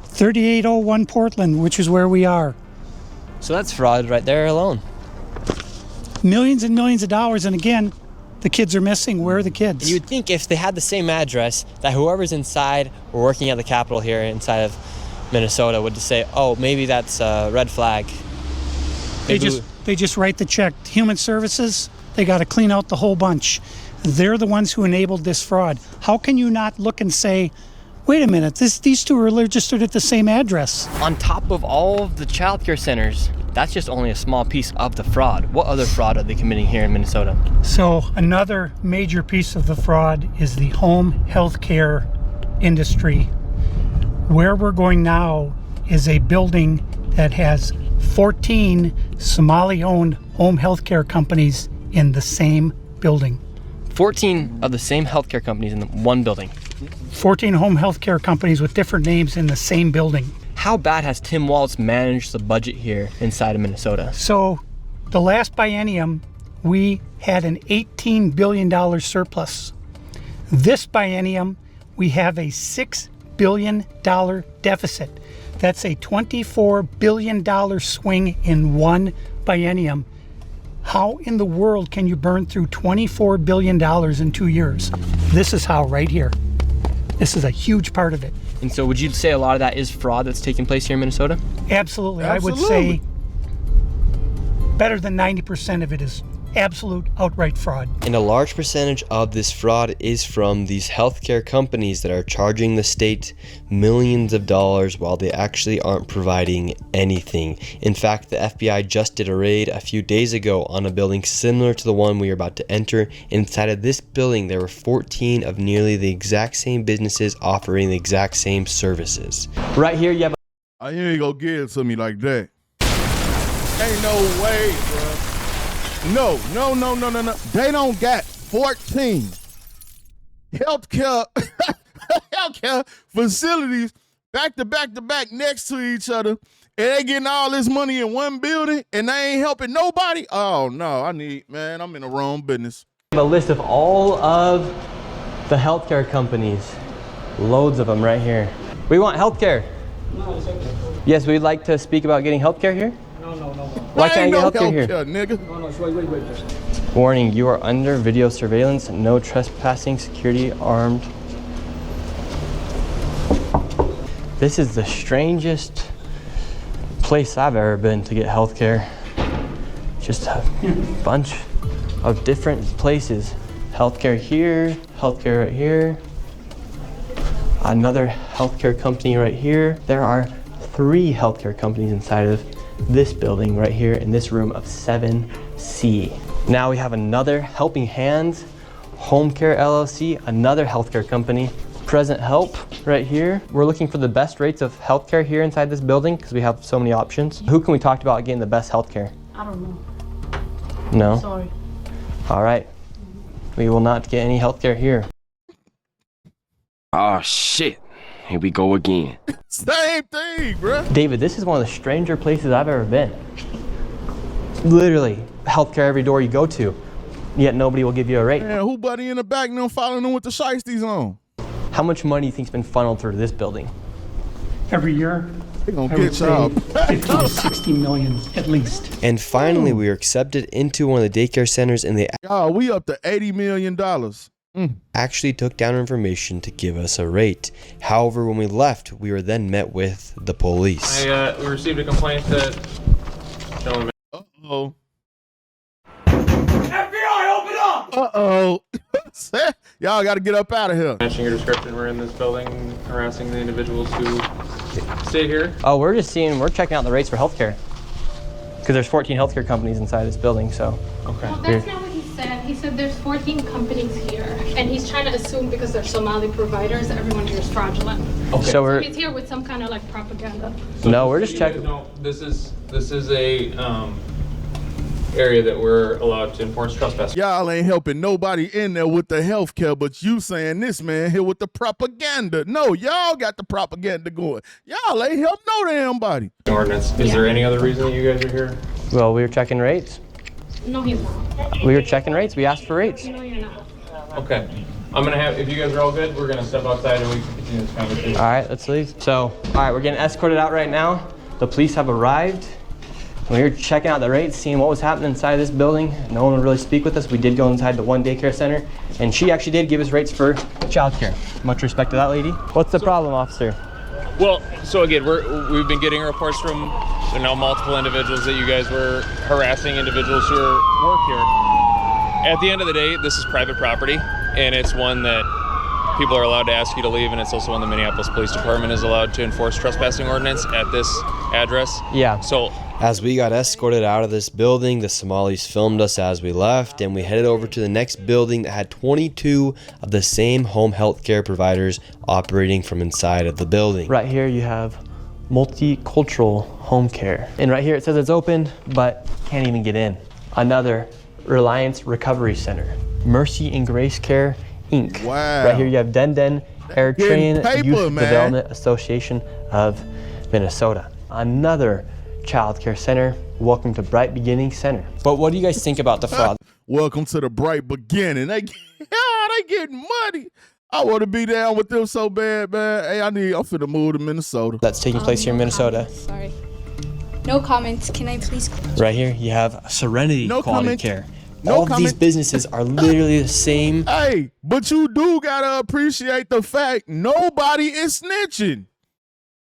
3801 Portland, which is where we are. So that's fraud right there alone. Millions and millions of dollars, and again, the kids are missing. Where are the kids? You would think if they had the same address, that whoever's inside or working at the Capitol here inside of Minnesota would just say, oh, maybe that's a red flag. They just write the check. Human Services, they got to clean out the whole bunch. They're the ones who enabled this fraud. How can you not look and say, wait a minute, these two are registered at the same address? On top of all of the child care centers, that's just only a small piece of the fraud. What other fraud are they committing here in Minnesota? So another major piece of the fraud is the home health care industry. Where we're going now is a building that has 14 Somali-owned home health care companies in the same building. 14 of the same healthcare companies in one building. 14 home health care companies with different names in the same building. How bad has Tim Walz managed the budget here inside of Minnesota? So the last biennium, we had an $18 billion surplus. This biennium, we have a $6 billion deficit. That's a $24 billion swing in one biennium. How in the world can you burn through $24 billion in 2 years? This is how, right here. This is a huge part of it. And so would you say a lot of that is fraud that's taking place here in Minnesota? Absolutely. I would say better than 90% of it is absolute outright fraud. And a large percentage of this fraud is from these healthcare companies that are charging the state millions of dollars while they actually aren't providing anything. In fact, the FBI just did a raid a few days ago on a building similar to the one we are about to enter. Inside of this building, there were 14 of nearly the exact same businesses offering the exact same services. Right here, you have You ain't gonna give it to me like that. Ain't no way, bro. No. They don't got 14 healthcare facilities back to back next to each other, and they getting all this money in one building, and they ain't helping nobody. Oh no, I'm in the wrong business. a list of all of the healthcare companies. Loads of them right here. We want healthcare. No, it's okay. Yes, we'd like to speak about getting healthcare here. No. Why can't I get healthcare here? Nigga. No, wait. Warning, you are under video surveillance. No trespassing, security, armed. This is the strangest place I've ever been to get healthcare. Just a bunch of different places. Healthcare here, healthcare right here. Another healthcare company right here. There are 3 healthcare companies inside of this building right here in this room of 7C. Now we have another Helping Hands Home Care LLC, another healthcare company. Present Help right here. We're looking for the best rates of healthcare here inside this building because we have so many options. Who can we talk to about getting the best healthcare? I don't know. No? Sorry. All right. We will not get any healthcare here. Oh shit. Here we go again. Same thing, bro. David, this is one of the stranger places I've ever been. Literally, healthcare every door you go to, yet nobody will give you a rate. Man, who buddy in the back and them following them with the shiesties on? How much money do you think's been funneled through this building? Every year, They gonna I would get say y'all. 50 to 60 million at least. And finally, we were accepted into one of the daycare centers, and they Y'all, we up to $80 million. actually took down information to give us a rate. However, when we left, we were then met with the police. We received a complaint that gentleman. Uh-oh. FBI, open up! Uh-oh. Y'all got to get up out of here. Matching your description, we're in this building harassing the individuals who stay here. Oh, we're checking out the rates for healthcare. Because there's 14 healthcare companies inside this building, so. Okay. Well, that's not what he said. He said there's 14 companies here, and he's trying to assume because they're Somali providers, everyone here is fraudulent. Okay. So he's here with some kind of like propaganda. No, we're just checking. No, this is a area that we're allowed to enforce trespass. Y'all ain't helping nobody in there with the health care, but you saying this man here with the propaganda. No, y'all got the propaganda going. Y'all ain't help no damn body. Ordinance. Is there any other reason that you guys are here? Well, we were checking rates. No, he's not. We were checking rates. We asked for rates. No, you're not. Okay. I'm gonna have, if you guys are all good, we're gonna step outside and we can continue this conversation. All right, let's leave. So, all right, we're getting escorted out right now. The police have arrived. We were checking out the rates, seeing what was happening inside this building. No one would really speak with us. We did go inside the one daycare center, and she actually did give us rates for childcare. Much respect to that lady. What's the problem, officer? Well, so again, we've been getting reports from multiple individuals that you guys were harassing individuals who work here. At the end of the day, this is private property, and it's one that people are allowed to ask you to leave, and it's also one the Minneapolis Police Department is allowed to enforce trespassing ordinance at this address. Yeah. So As we got escorted out of this building, the Somalis filmed us as we left, and we headed over to the next building that had 22 of the same home health care providers operating from inside of the building. Right here you have multicultural home care. And right here it says it's open, but can't even get in. Another Reliance Recovery Center. Mercy and Grace Care, Inc. Wow. Right here you have Den Den Eritrean paper, Youth man. Development Association of Minnesota. Another child care center. Welcome to Bright Beginning Center. But what do you guys think about the fraud? Welcome to the Bright Beginning. They getting money. I want to be down with them so bad, man. Hey, I'm finna move to Minnesota. That's taking place here in Minnesota. Sorry. No comments. Can I please? Right here, you have Serenity No Quality comment. Care. No All of these comment. businesses are literally the same. Hey, but you do gotta appreciate the fact nobody is snitching.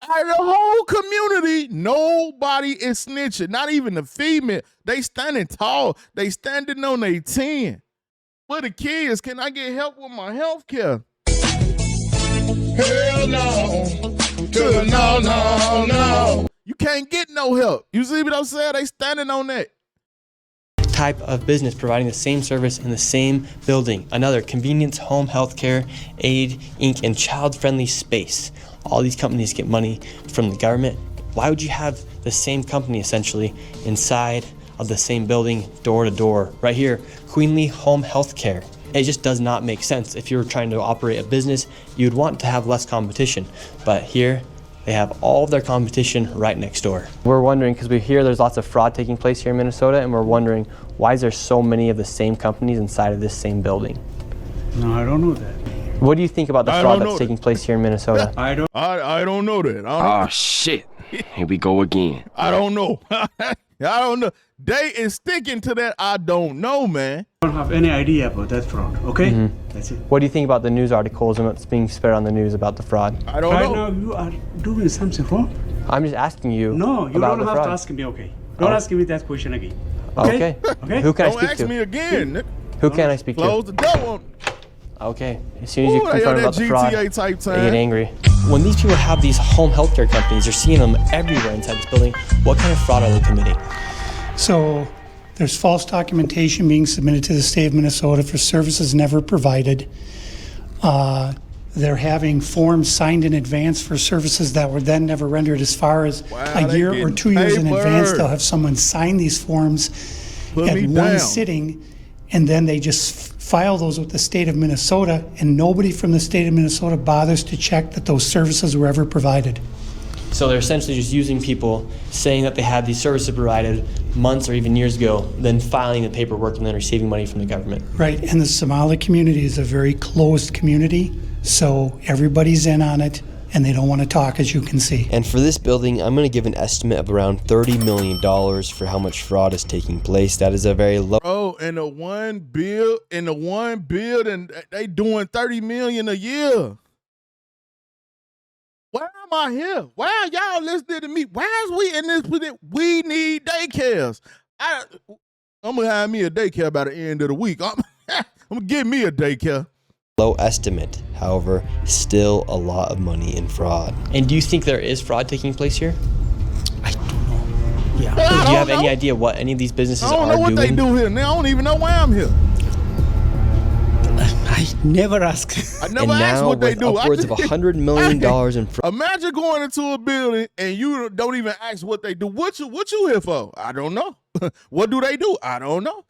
Out of the whole community, nobody is snitching. Not even the female. They standing tall. They standing on their 10. For the kids, can I get help with my health care? Hell no. No. You can't get no help. You see what I'm saying? They standing on that. Type of business providing the same service in the same building. Another convenience, home health care, aid, Inc., and child-friendly space. All these companies get money from the government. Why would you have the same company essentially inside of the same building, door to door? Right here, Queenly Home Health Care. It just does not make sense. If you're trying to operate a business, you'd want to have less competition. But here, they have all of their competition right next door. We're wondering, because we hear there's lots of fraud taking place here in Minnesota, and we're wondering, why is there so many of the same companies inside of this same building? No, I don't know that. What do you think about the fraud that's taking place here in Minnesota? I don't know that. Oh, shit. Here we go again. I don't know. I don't know. They is sticking to that I don't know, man. I don't have any idea about that fraud, okay? That's it. What do you think about the news articles and what's being spread on the news about the fraud? I don't Right know. now you are doing something wrong. I'm just asking you No, you about don't the have fraud. to ask me, okay? Don't ask me that question again. Okay. Okay? Who can I Don't speak ask to? me again, Nick. Who can I speak Close to? the door on. Okay. As soon as you Ooh, they confirm on about that the fraud, GTA type they get time. angry. When these people have these home healthcare companies, you're seeing them everywhere inside this building. What kind of fraud are they committing? So there's false documentation being submitted to the state of Minnesota for services never provided. They're having forms signed in advance for services that were then never rendered. As far as a they year or getting 2 years in advance, paper. they'll have someone sign these forms Put at me one down. sitting, and then they just file those with the state of Minnesota, and nobody from the state of Minnesota bothers to check that those services were ever provided. So they're essentially just using people saying that they had these services provided months or even years ago, then filing the paperwork and then receiving money from the government. Right, and the Somali community is a very closed community, so everybody's in on it, and they don't want to talk, as you can see. And for this building, I'm going to give an estimate of around $30 million for how much fraud is taking place. That is a very low. Oh, in the one building, they doing $30 million a year. Why am I here? Why are y'all listening to me? Why is we in this position? We need daycares. I'm gonna have me a daycare by the end of the week. I'm gonna give me a daycare. Low estimate, however, still a lot of money in fraud. And do you think there is fraud taking place here? Yeah. Do you have any idea what any of these businesses I don't know are what doing? they do here. Now I don't even know why I'm here. I never ask. I And never asked now what they with do. upwards of $100 million in fraud. Imagine going into a building and you don't even ask what they do. What you here for? I don't know. What do they do? I don't know.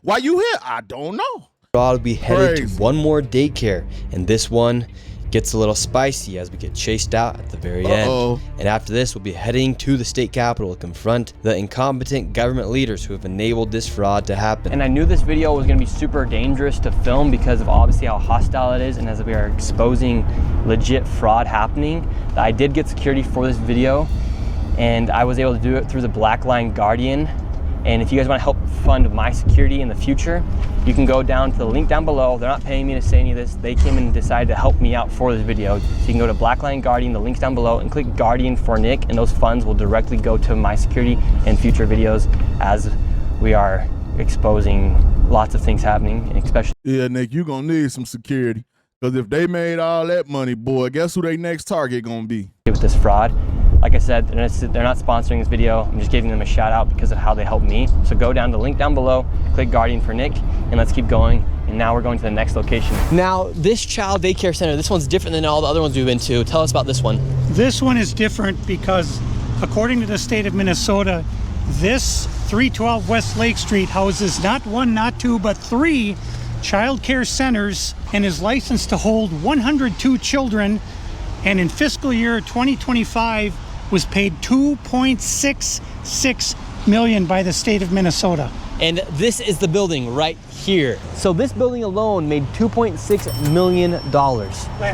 Why you here? I don't know. Fraud will be headed Crazy. to one more daycare, and this one gets a little spicy as we get chased out at the very end. And after this, we'll be heading to the state capitol to confront the incompetent government leaders who have enabled this fraud to happen. And I knew this video was going to be super dangerous to film because of obviously how hostile it is, and as we are exposing legit fraud happening. I did get security for this video, and I was able to do it through the Black Line Guardian. And if you guys want to help fund my security in the future, you can go down to the link down below. They're not paying me to say any of this. They came and decided to help me out for this video. So you can go to Black Line Guardian, the link's down below, and click Guardian for Nick, and those funds will directly go to my security and future videos as we are exposing lots of things happening, and especially. Yeah, Nick, you gonna need some security. Because if they made all that money, boy, guess who their next target gonna be? With this fraud. Like I said, they're not sponsoring this video. I'm just giving them a shout out because of how they helped me. So go down to the link down below, click Guardian for Nick, and let's keep going. And now we're going to the next location. Now, this child daycare center, this one's different than all the other ones we've been to. Tell us about this one. This one is different because, according to the state of Minnesota, this 312 West Lake Street houses not one, not two, but 3 child care centers and is licensed to hold 102 children, and in fiscal year 2025 was paid $2.66 million by the state of Minnesota. And this is the building right here. So this building alone made $2.6 million.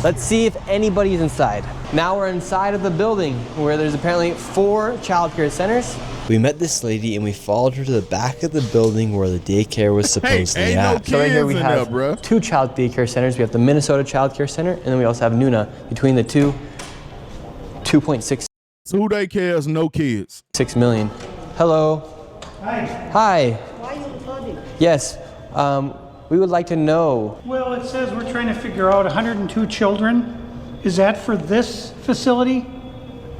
Let's see if anybody's inside. Now we're inside of the building where there's apparently 4 child care centers. We met this lady and we followed her to the back of the building where the daycare was supposedly at. So right here we have 2 child daycare centers. We have the Minnesota Child Care Center, and then we also have Nuna. Between the two, 2.6. 2 daycares, no kids. 6 million. Hello. Hi. Hi. Why are you recording? Yes. We would like to know. Well, it says we're trying to figure out 102 children. Is that for this facility?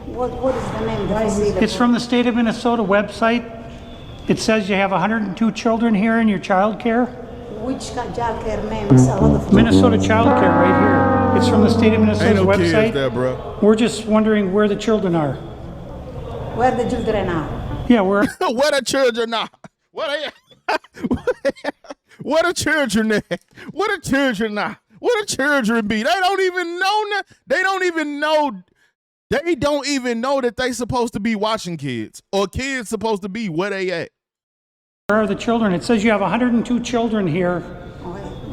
What is the name? Do I see the It's from the state of Minnesota website. It says you have 102 children here in your child care. Which child care name? It's a lot of Minnesota Child Care right here. It's from the state of Minnesota's Ain't no website. kids there, bro. We're just wondering where the children are. Where the children are? Yeah, where Where the children are? Where the children at? Where the children are? Where the children be? They don't even know. They don't even know. They don't even know that they supposed to be watching kids, or kids supposed to be where they at. are the children? It says you have 102 children here,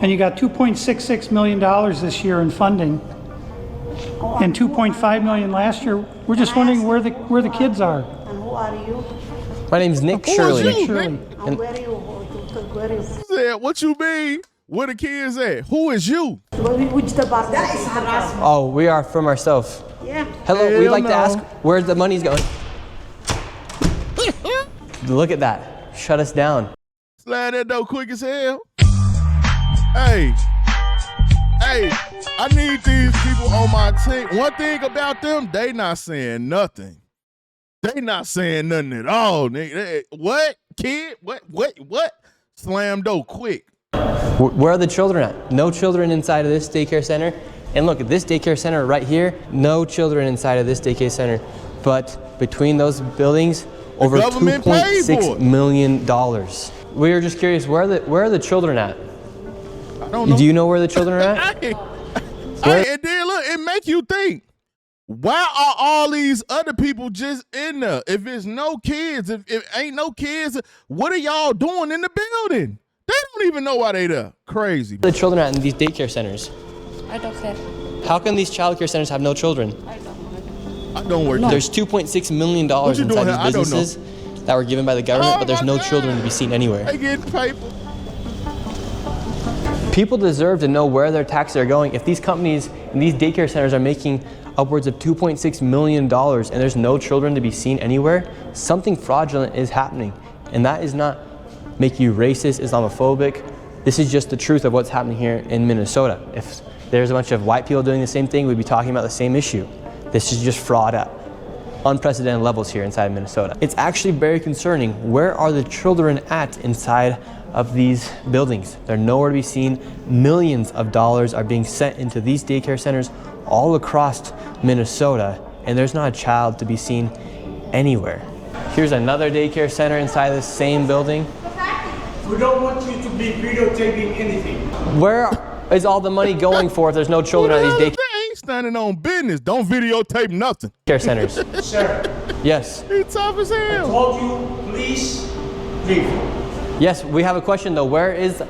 and you got $2.66 million this year in funding, and $2.5 million last year. We're just wondering where the kids are. And who are you? My name's Nick Who is Shirley. you, Nick Shirley. Nick? And where are you? Where is? Said, what you mean? Where the kids at? Who is you? Which department? That is harassment. Oh, we are from ourselves. Yeah. Hello, we'd Hell like to no. ask where the money's going. Look at that. Shut us down. Slide that door quick as hell. Hey, I need these people on my team. One thing about them, they not saying nothing. They not saying nothing at all. Nigga. What? Kid? What? Slam door quick. Where are the children at? No children inside of this daycare center. And look at this daycare center right here. No children inside of this daycare center. But between those buildings, over $2.6 million. We are just curious, where are the children at? I don't know. Do you know where the children are at? Hey, and then look, it make you think, why are all these other people just in there? If it's no kids, if ain't no kids, what are y'all doing in the building? They don't even know why they there. Crazy. Where are the children at in these daycare centers? I don't care. How can these child care centers have no children? I don't work. There's $2.6 million What you doing inside here? these businesses that were given by the government, but there's no children to be seen anywhere. They getting paper. People deserve to know where their taxes are going. If these companies and these daycare centers are making upwards of $2.6 million and there's no children to be seen anywhere, something fraudulent is happening. And that is not make you racist, Islamophobic. This is just the truth of what's happening here in Minnesota. If there's a bunch of white people doing the same thing, we'd be talking about the same issue. This is just fraud at unprecedented levels here inside Minnesota. It's actually very concerning. Where are the children at inside of these buildings? They're nowhere to be seen. Millions of dollars are being sent into these daycare centers all across Minnesota, and there's not a child to be seen anywhere. Here's another daycare center inside this same building. We don't want you to be videotaping anything. Where is all the money going for if there's no children at these daycare They ain't standing on business. Don't videotape nothing. centers? Sir, Yes. He's tough as I hell. told you, please leave. Yes, we have a question though. Where is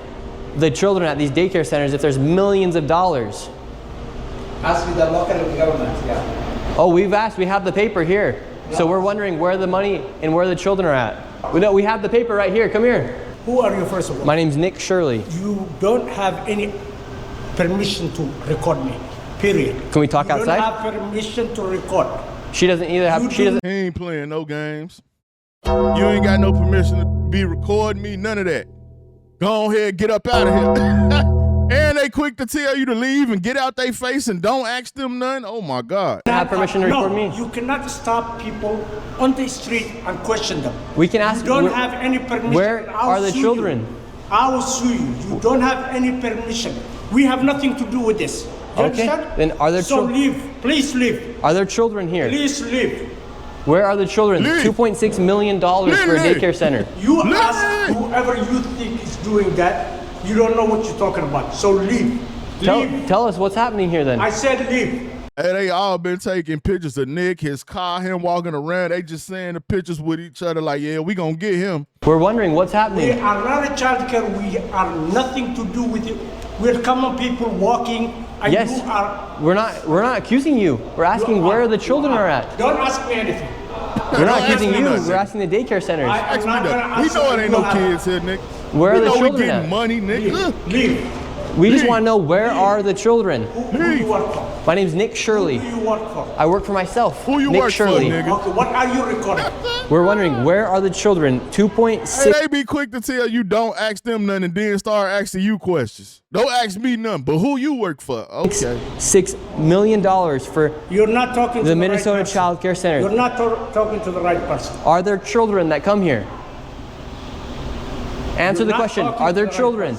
the children at these daycare centers if there's millions of dollars? Ask the local government, yeah. Oh, we've asked. We have the paper here. So we're wondering where the money and where the children are at. We have the paper right here. Come here. Who are you, first of all? My name's Nick Shirley. You don't have any permission to record me, period. Can we talk you outside? You don't have permission to record. She doesn't either have, she doesn't. He ain't playing no games. You ain't got no permission to be recording me, none of that. Go ahead, get up out of here. And they quick to tell you to leave and get out their face and don't ask them none. Oh my God. Have permission to record me? You cannot stop people on the street and question them. We can ask. You don't have any permission. Where are the children? I will sue you. You don't have any permission. We have nothing to do with this. You Okay. understand? Then are there So children? leave. Please leave. Are there children here? Please leave. Where are the children? Leave. $2.6 million for a Leave. daycare center. You ask whoever you think is doing that. You don't know what you're talking about. So leave. Tell us what's happening here then. I said leave. Hey, they all been taking pictures of Nick, his car, him walking around. They just saying the pictures with each other like, yeah, we gonna get him. We're wondering what's happening. We are not a child care. We are nothing to do with it. We're common people walking. And yes, you are, we're not accusing you. We're asking where the children are at. Don't ask me anything. We're not accusing you. We're asking the daycare centers. We know it ain't no kids here, Nick. Where are the children we getting at? money, Nick. Leave. We just want to know where are the children. Who do you work for? My name's Nick Shirley. Who do you work for? I work for myself. Who you Nick work Shirley. for, nigga? Okay, what are you recording? We're wondering where are the children? 2.6. Hey, they be quick to tell you don't ask them nothing and then start asking you questions. Don't ask me nothing, but who you work for? Okay. $6 million for You're not talking to the Minnesota right Child Care Center. You're not talking to the right person. Are there children that come here? Answer the question. Are there children?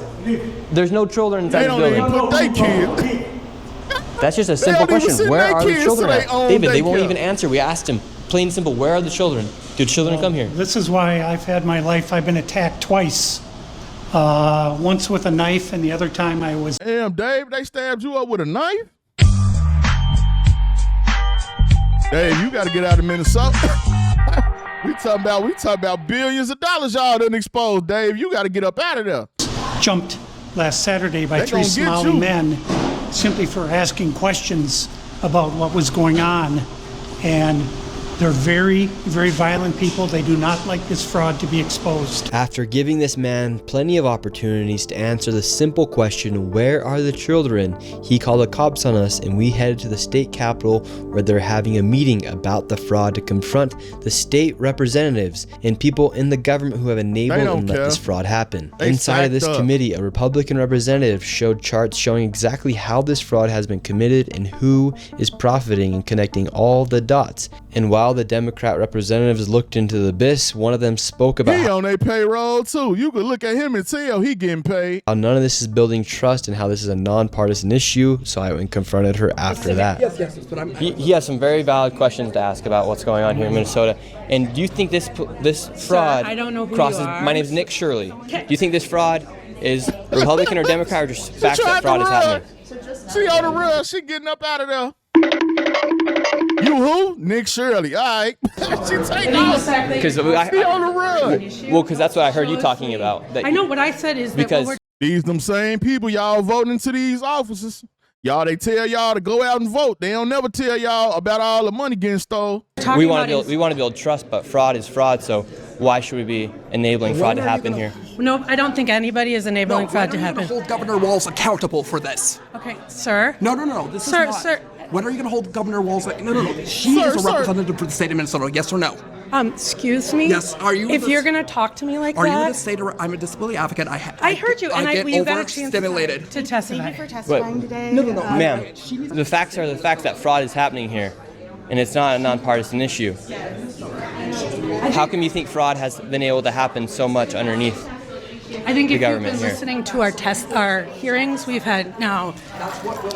There's no children inside the building. They don't even put their kids. That's just a simple question. Where are the children at? David, they won't daycare. even answer. We asked him. Plain and simple. Where are the children? Do children come here? This is why I've had my life. I've been attacked twice. Once with a knife, and the other time I was. Damn, Dave, they stabbed you up with a knife? Dave, you got to get out of Minnesota. We talking about billions of dollars y'all done exposed, Dave. You got to get up out of there. Jumped last Saturday by They 3 gonna get Somali you. men simply for asking questions about what was going on. And they're very, very violent people. They do not like this fraud to be exposed. After giving this man plenty of opportunities to answer the simple question, where are the children, he called the cops on us and we headed to the state capitol where they're having a meeting about the fraud to confront the state representatives and people in the government who have enabled and let this fraud happen. Inside of this committee, a Republican representative showed charts showing exactly how this fraud has been committed and who is profiting and connecting all the dots. And while the Democrat representatives looked into the abyss, one of them spoke about He on their payroll too. You could look at him and tell he getting paid. how none of this is building trust and how this is a nonpartisan issue. So I went and confronted her after that. Yes, but I'm. He has some very valid questions to ask about what's going on here in Minnesota. And do you think this fraud I don't know who crosses? you are. My name's Nick Shirley. Do you think this fraud is Republican or Democrat, or just facts that fraud is happening? She on the run. She getting up out of there. You who? Nick Shirley. All right. She taking off. Because She on the run. well, because that's what I heard you talking about. That I know what I said is that Because- what These them same people y'all voting into these offices. Y'all, they tell y'all to go out and vote. They don't never tell y'all about all the money getting stole. we want to build trust, but fraud is fraud. So why should we be enabling fraud to happen here? No, I don't think anybody is enabling fraud to When are you happen. going to hold Governor Walz accountable for this? Okay, sir. No. This Sir, is not. sir. When are you going to hold Governor Walz? No. She is a representative for the state of Minnesota. Yes or no? Excuse me? Yes, are you If the- you're going to talk to me like Are you that? going to say to her, I'm a disability advocate? I heard you, and I get you got a chance overstimulated. to testify. Thank you for testifying today. No. Ma'am, the facts are the facts that fraud is happening here, and it's not a nonpartisan issue. How come you think fraud has been able to happen so much underneath? I think the if you've government been here? listening to our hearings, we've had now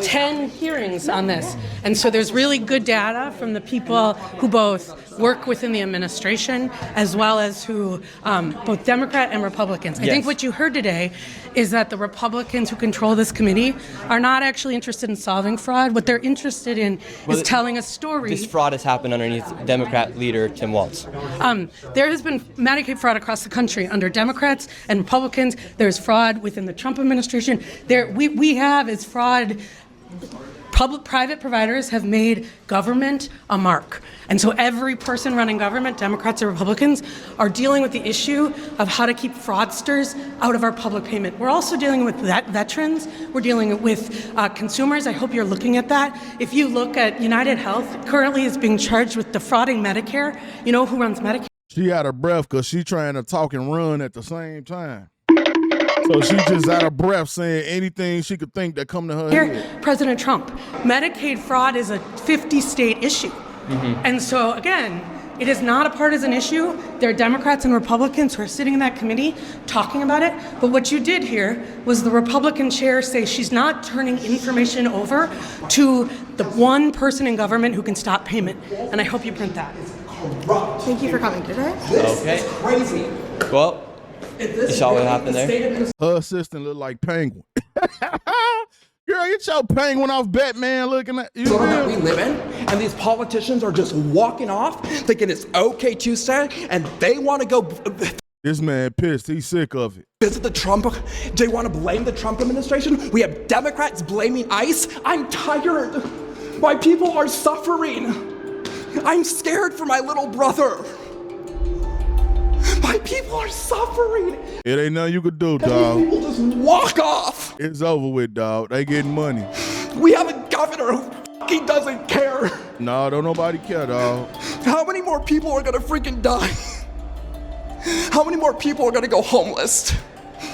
10 hearings on this. And so there's really good data from the people who both work within the administration as well as who, both Democrat and Republicans. I think Yes. what you heard today is that the Republicans who control this committee are not actually interested in solving fraud. What they're interested in Well, is telling a story. This fraud has happened underneath Democrat leader Tim Walz. There has been Medicaid fraud across the country under Democrats and Republicans. There's fraud within the Trump administration. We have is fraud. Private providers have made government a mark. And so every person running government, Democrats or Republicans, are dealing with the issue of how to keep fraudsters out of our public payment. We're also dealing with veterans. We're dealing with consumers. I hope you're looking at that. If you look at United Health, currently is being charged with defrauding Medicare. You know who runs Medicare? She out of breath because she trying to talk and run at the same time. So she just out of breath saying anything she could think that come to her head. President Trump. Medicaid fraud is a 50-state issue. And so, again, it is not a partisan issue. There are Democrats and Republicans who are sitting in that committee talking about it. But what you did here was the Republican chair say she's not turning information over to the one person in government who can stop payment. And I hope you print that. Thank you for coming today. Okay. Well, You saw what happened there? Her assistant looked like Penguin. Girl, get your Penguin off Batman looking at you. That we live in, and these politicians are just walking off, thinking it's okay Tuesday, and they want to go. This man pissed. He's sick of it. Visit the Trump. They want to blame the Trump administration. We have Democrats blaming ICE. I'm tired. My people are suffering. I'm scared for my little brother. My people are suffering. It ain't nothing you could do, dog. People just walk off. It's over with, dog. They getting money. We have a governor who fucking doesn't care. No, don't nobody care, dog. How many more people are gonna freaking die? How many more people are gonna go homeless?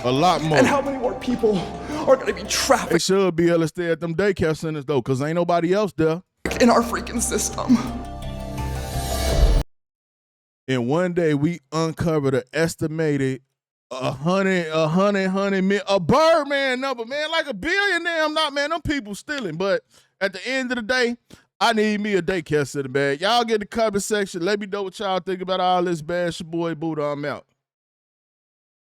A lot more. And how many more people are gonna be trafficked? They should be able to stay at them daycare centers, though, because ain't nobody else there. In our freaking system. And one day we uncovered an estimated a Birdman number, man, like a billionaire. I'm not, man, them people stealing. But at the end of the day, I need me a daycare center, man. Y'all get in the comment section. Let me know what y'all think about all this bad. Your boy Buddha, I'm out.